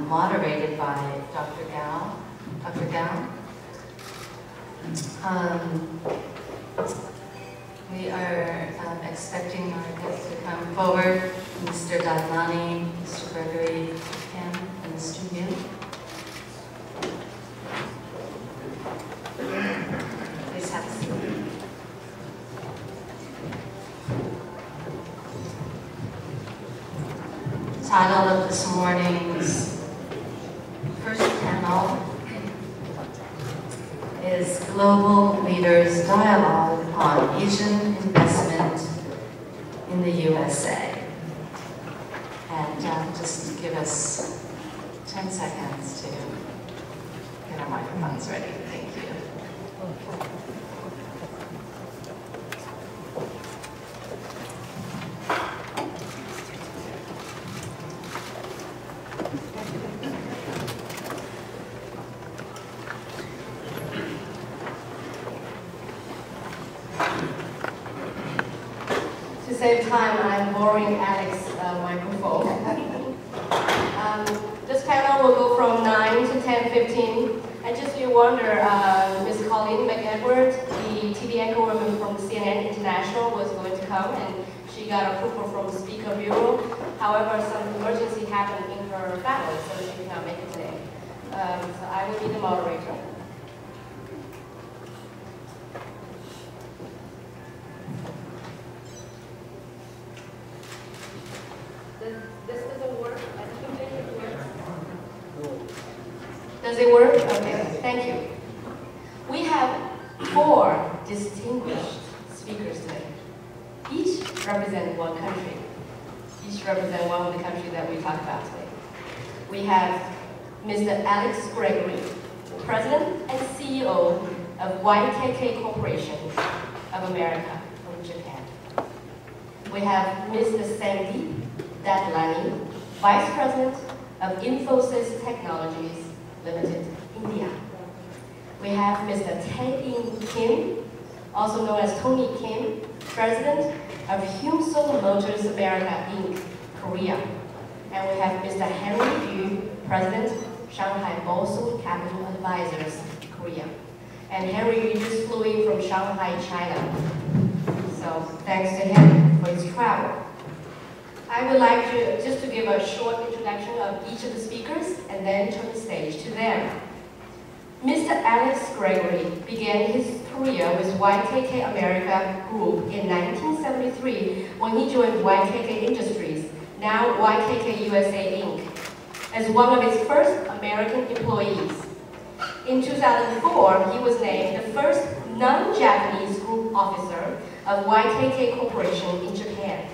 moderated by Dr. Gao. Dr. Gao. We are expecting our guests to come forward, Mr. Datlani, Mr. Gregory, Kim, and Mr. Yu. Please have a seat. The title of this morning's first panel is Global Leaders Dialogue on Asian Investment in the USA. And just give us 10 seconds to get our microphones ready. Thank you. To save time, I'm borrowing Alex's microphone. This panel will go from 9 to 10:15. And just you wonder, Ms. Colleen McEdward, the TV anchorwoman from CNN International, was going to come, and she got approval from the Speaker Bureau. However, some emergency happened in her family, so she cannot make it today. So I will be the moderator. This doesn't work. I don't think it works. Does it work? Okay, thank you. We have 4 distinguished speakers today. Each represent one country. Each represent one of the countries that we talk about today. We have Mr. Alex Gregory, President and CEO of YKK Corporation of America from Japan. We have Mr. Sandeep Datlani, Vice President of Infosys Technologies Limited, India. We have Mr. Tae-in Kim, also known as Tony Kim, President of Hyundai Motors America, Inc., Korea. And we have Mr. Henry Yu, President, Shanghai Bosun Capital Advisors, Korea. And Henry Yu just flew in from Shanghai, China. So thanks to him for his travel. I would like to just to give a short introduction of each of the speakers and then turn the stage to them. Mr. Alex Gregory began his career with YKK America Group in 1973 when he joined YKK Industries, now YKK USA Inc., as one of its first American employees. In 2004, he was named the first non-Japanese group officer of YKK Corporation in Japan.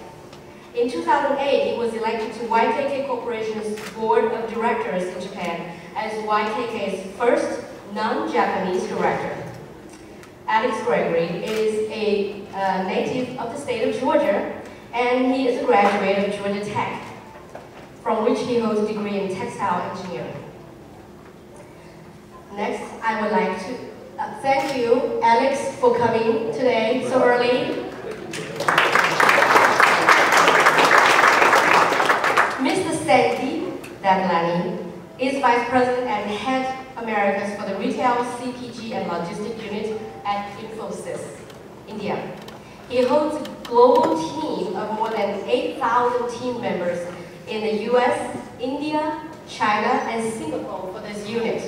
In 2008, he was elected to YKK Corporation's Board of Directors in Japan as YKK's first non-Japanese director. Alex Gregory is a native of the state of Georgia, and he is a graduate of Georgia Tech, from which he holds a degree in textile engineering. Next, I would like to thank you, Alex, for coming today so early. Mr. Sandeep Datlani is Vice President and Head Americas for the Retail, CPG, and Logistics Unit at Infosys, India. He holds a global team of more than 8,000 team members in the US, India, China, and Singapore for this unit.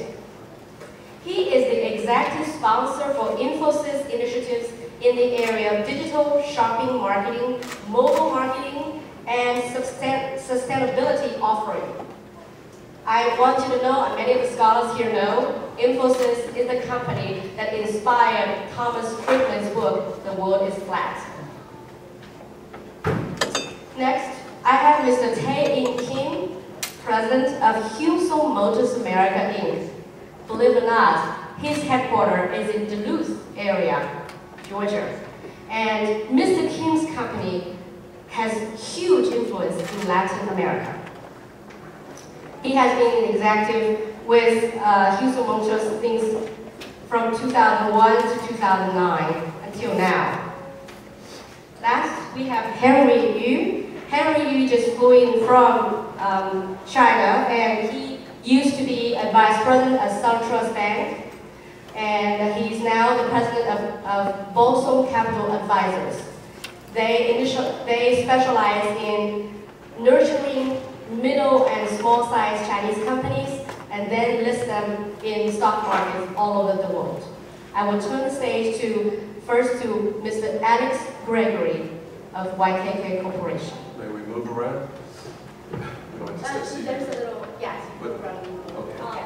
He is the executive sponsor for Infosys initiatives in the area of digital shopping marketing, mobile marketing, and sustainability offering. I want you to know, and many of the scholars here know, Infosys is the company that inspired Thomas Friedman's book, The World is Flat. Next, I have Mr. Tae-in Kim, President of Hyundai Motors America, Inc. Believe it or not, his headquarters is in Duluth area, Georgia. And Mr. Kim's company has huge influence in Latin America. He has been an executive with Hyundai Motors since from 2001 to 2009 until now. Last, we have Henry Yu. Henry Yu just flew in from China, and he president of SunTrust Bank, and he's now the president of Bolson Capital Advisors. They specialize in nurturing middle and small-sized Chinese companies and then list them in stock markets all over the world. I will turn the stage first to Mr. Alex Gregory of YKK Corporation. May we move around? We don't have to stay There's seated. a little, yes. Okay.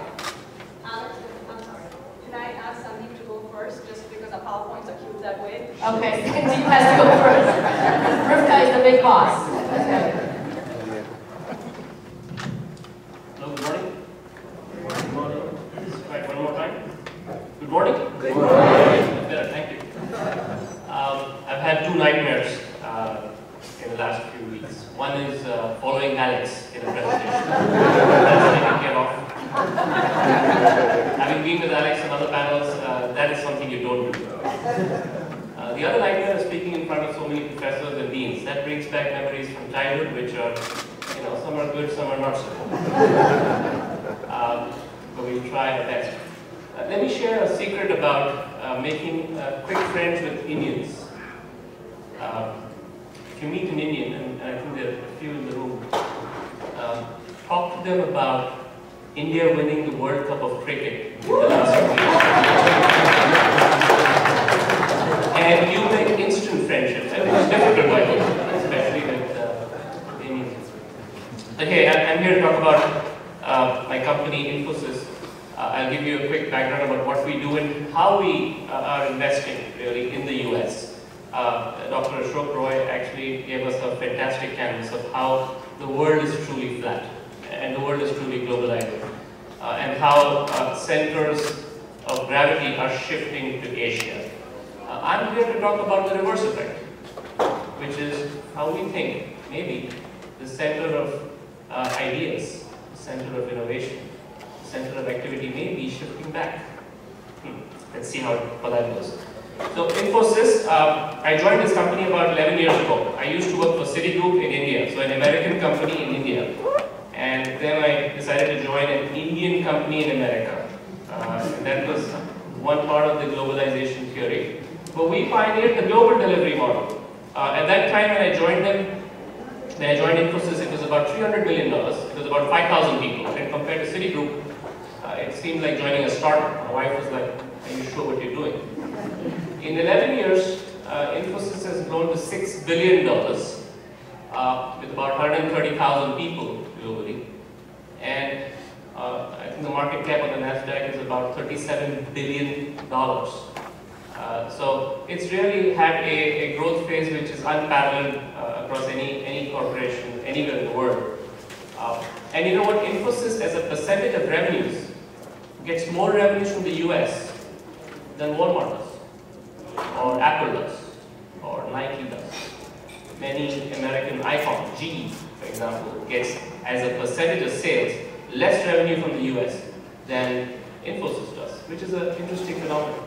Alex, I'm sorry. Can I ask Sandeep to go first, just because the PowerPoints are queued that way? Okay, Sandeep has to go first. Rivka is the big boss. Hello, good morning. Good morning. Right, one more time. Good morning. Good morning. Better, thank you. I've had two nightmares in the last few weeks. One is following Alex in a presentation. That's taken care of. Having been with Alex and other panels, that is something you don't do. The other nightmare is speaking in front of so many professors and deans. That brings back memories from childhood, which are, some are good, some are not so good. But we'll try our best. Let me share a secret about making quick friends with Indians. If you meet an Indian, and I think there are a few in the room, talk to them about India winning the World Cup of cricket in the last few years. And you make instant friendships. I think it's difficult, by the way, especially with Indians. Okay, I'm here to talk about my company, Infosys. I'll give you a quick background about what we do and how we are investing really in the US. Dr. Ashok Roy actually gave us a fantastic canvas of how the world is truly flat and the world is truly globalizing, and how centers of gravity are shifting to Asia. I'm here to talk about the reverse effect, which is how we think maybe the center of ideas, the center of innovation, the center of activity may be shifting back. Let's see how that goes. So Infosys, I joined this company about 11 years ago. I used to work for Citigroup in India, so an American company in India. And then I decided to join an Indian company in America. And that was one part of the globalization theory. But we pioneered the global delivery model. At that time when I joined them, when I joined Infosys, it was about $300 million. It was about 5,000 people. And compared to Citigroup, it seemed like joining a startup. My wife was like, are you sure what you're doing? In 11 years, Infosys has grown to $6 billion with about 130,000 people globally. And I think the market cap on the NASDAQ is about $37 billion. So it's really had a growth phase which is unparalleled across any corporation anywhere in the world. And you know what? Infosys, as a percentage of revenues, gets more revenues from the US than Walmart does, or Apple does, or Nike does. Many American icons, GE, for example, gets, as a percentage of sales, less revenue from the US than Infosys does, which is an interesting phenomenon.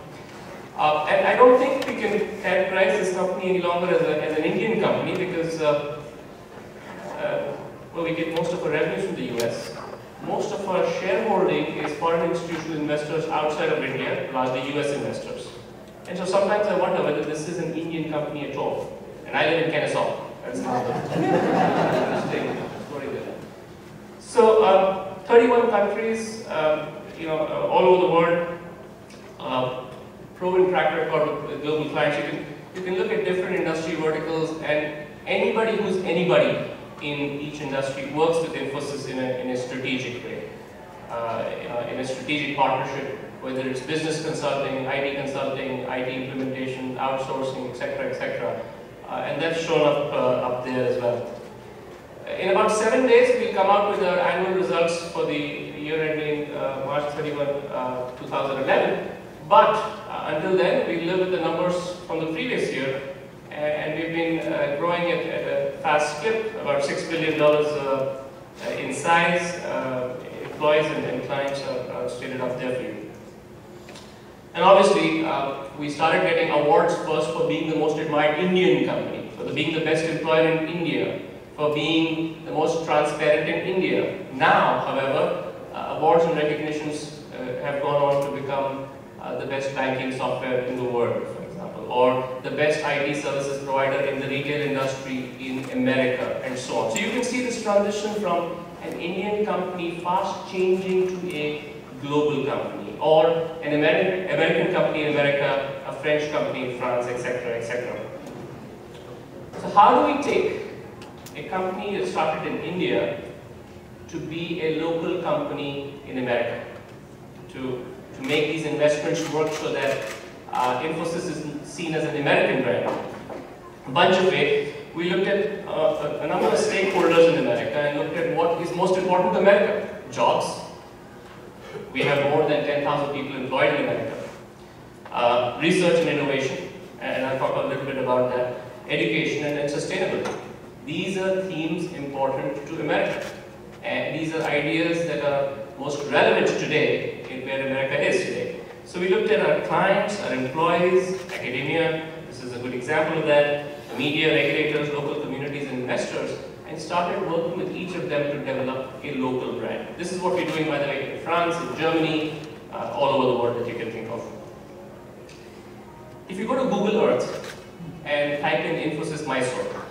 And I don't think we can characterize this company any longer as an Indian company because well, we get most of our revenues from the US. Most of our shareholding is foreign institutional investors outside of India, largely US investors. And so sometimes I wonder whether this is an Indian company at all. And I live in Kennesaw. That's another interesting story there. So 31 countries, all over the world, proven track record with global clients. You can look at different industry verticals, and anybody who's anybody in each industry works with Infosys in a strategic way, in a strategic partnership, whether it's business consulting, IT implementation, outsourcing, etc., etc. And that's shown up there as well. In about 7 days, we'll come out with our annual results for the year ending March 31, 2011. But until then, we live with the numbers from the previous year, and we've been growing at a fast clip, about $6 billion in size. Employees and clients are stated up there for you. And obviously, we started getting awards first for being the most admired Indian company, for being the best employer in India, for being the most transparent in India. Now, however, awards and recognitions have gone on to become the best banking software in the world, for example, or the best IT services provider in the retail industry in America, and so on. So you can see this transition from an Indian company fast changing to a global company, or an American company in America, a French company in France, etc., etc. So how do we take a company that started in India to be a local company in America, to make these investments work so that Infosys is seen as an American brand? A bunch of ways. We looked at a number of stakeholders in America and looked at what is most important to America. Jobs. We have more than 10,000 people employed in America. Research and innovation, and I'll talk a little bit about that. Education and sustainability. These are themes important to America. And these are ideas that are most relevant today in where America is today. So we looked at our clients, our employees, academia, this is a good example of that, the media, regulators, local communities, and investors, and started working with each of them to develop a local brand. This is what we're doing, by the way, in France, in Germany, all over the world that you can think of. If you go to Google Earth and type in Infosys Mysore,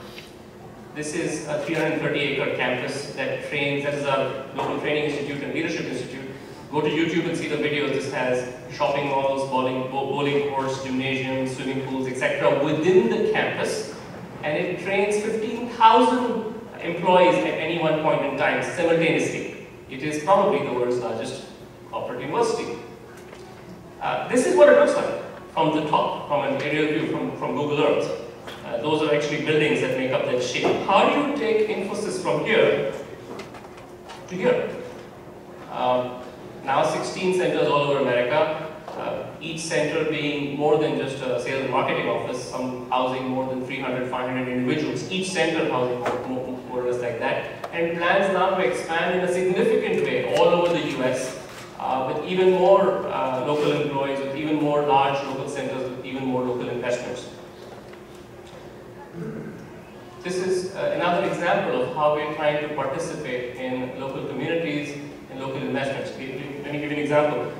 this is a 330-acre campus that trains, that is our global training institute and leadership institute. Go to YouTube and see the videos. This has shopping malls, bowling courts, gymnasiums, swimming pools, etc. within the campus. And it trains 15,000 employees at any one point in time simultaneously. It is probably the world's largest corporate university. This is what it looks like from the top, from an aerial view from Google Earth. Those are actually buildings that make up that shape. How do you take Infosys from here to here? Now 16 centers all over America, each center being more than just a sales and marketing office, some housing more than 300, 500 individuals, each center housing more or less like that, and plans now to expand in a significant way all over the US with even more local employees, with even more large local centers, with even more local investments. This is another example of how we're trying to participate in local communities and local investments. Let me give you an example.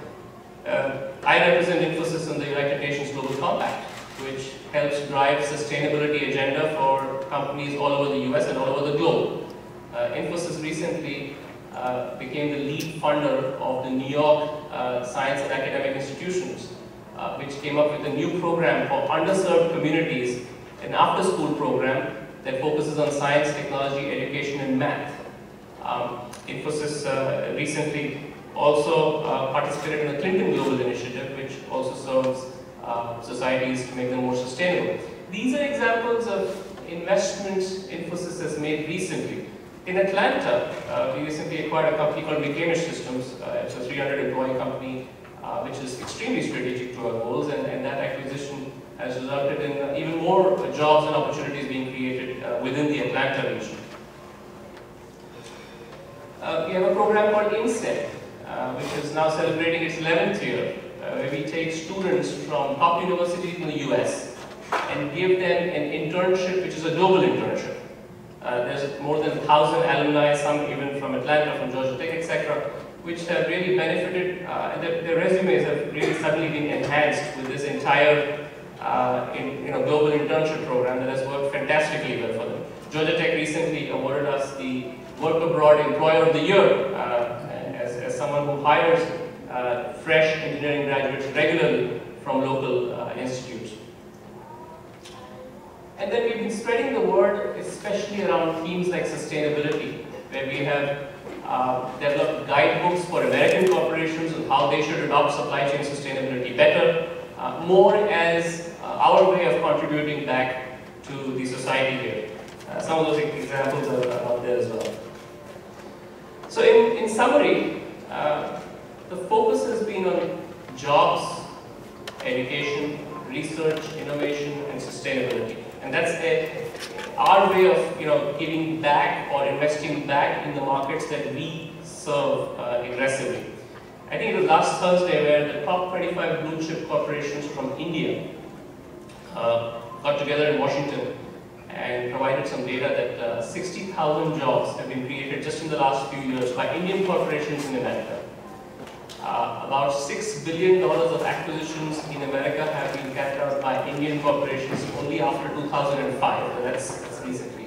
I represent Infosys on the United Nations Global Compact, which helps drive sustainability agenda for companies all over the US and all over the globe. Infosys recently became the lead funder of the New York Science and Academic Institutions, which came up with a new program for underserved communities, an after-school program that focuses on science, technology, education, and math. Infosys recently also participated in the Clinton Global Initiative, which also serves societies to make them more sustainable. These are examples of investments Infosys has made recently. In Atlanta, we recently acquired a company called McCamish Systems. It's a 300-employee company, which is extremely strategic to our goals, and that acquisition has resulted in even more jobs and opportunities being created within the Atlanta region. We have a program called INSET, which is now celebrating its 11th year, where we take students from top universities in the US and give them an internship, which is a global internship. There's more than 1,000 alumni, some even from Atlanta, from Georgia Tech, etc., which have really benefited, their resumes have really suddenly been enhanced with this entire global internship program that has worked fantastically well for them. Georgia Tech recently awarded us the Work Abroad Employer of the Year as someone who hires fresh engineering graduates regularly from local institutes. And then we've been spreading the word, especially around themes like sustainability, where we have developed guidebooks for American corporations on how they should adopt supply chain sustainability better, more as our way of contributing back to the society here. Some of those examples are out there as well. So in summary, the focus has been on jobs, education, research, innovation, and sustainability. And that's our way of giving back or investing back in the markets that we serve aggressively. I think it was last Thursday where the top 25 blue chip corporations from India got together in Washington and provided some data that 60,000 jobs have been created just in the last few years by Indian corporations in America. About $6 billion of acquisitions in America have been carried out by Indian corporations only after 2005. So that's recently.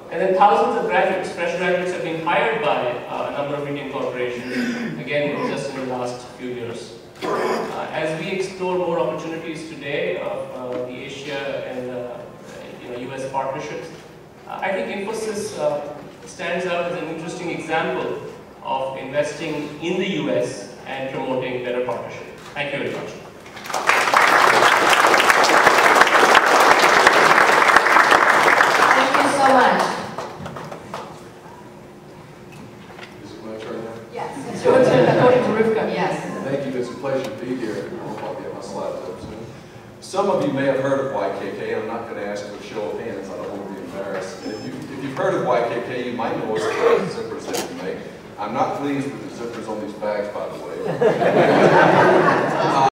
And then thousands of graduates, fresh graduates, have been hired by a number of Indian corporations, again, just in the last few years. As we explore more opportunities today of the Asia and US partnerships, I think Infosys stands out as an interesting example of investing in the US and promoting better partnership. Thank you very much. Thank you so much. Is it my turn now? Yes, it's your turn, according to Rivka, yes. Thank you. It's a pleasure to be here. I hope I'll get my slides up soon. Some of you may have heard of YKK. I'm not going to ask for a show of hands. I don't want to be embarrassed. And if you've heard of YKK, you might know it's the zippers that we make. I'm not pleased with the zippers on these bags, by the way.